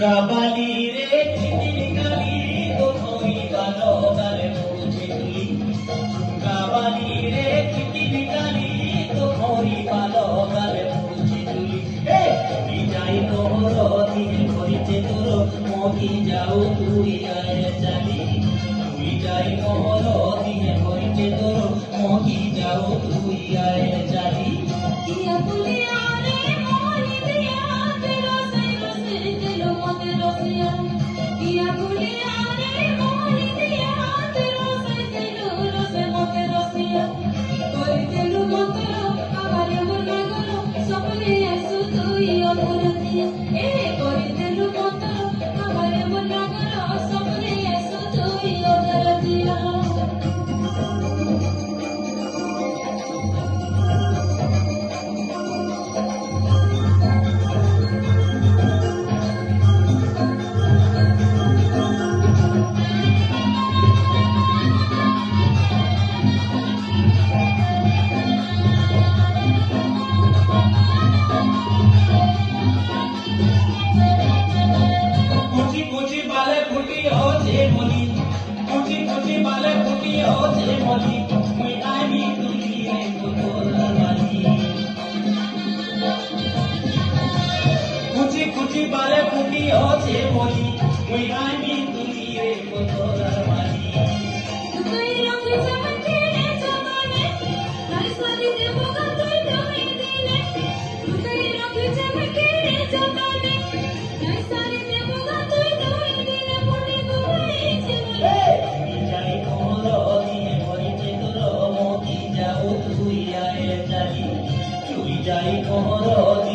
গাবালি রে চিতির গালি তো হই গালো গালে মুছে তুলি গাবালি রে চিতির গালি তো হই গালো গালে মুছে তুলি হে তুই যাই তোর দিন করিতে তোর মহি যাও তুই আয় চালি তুই যাই মোর দিন করিতে তোর মহি যাও তুই আয় চালি ইয়া পুলিয়া রে মোলি দিয়া তেরো সেই রসে দিলো মতে রসিয়া ইয়া পুলিয়া রে মোলি দিয়া তেরো সেই দিলো রসে মতে রসিয়া কই দিলু মতে আমারে মনা গলো সপনে আসু তুই অপরতিয়া এ কই দিলু মতে আমারে মনা গলো সপনে আসু তুই অপরতিয়া कुची बाले फुटी हो जे मोली कुची बाले फुटी हो जे मोली मैं आई तुली रे तोरा वाली कुची बाले फुटी हो जे मोली मैं आई तुली रे तोरा वाली তুই রঙে চমকে রে জবানে নাই সারি দেব তুই তুমি দিলে তুই রঙে চমকে রে জবানে নাই সারি দেব তুই তুমি দিলে পড়ে গুই জীবনে যাই মোর দিনে মরিতে তোর মতি যাও তুই আয় চালি তুই যাই মোর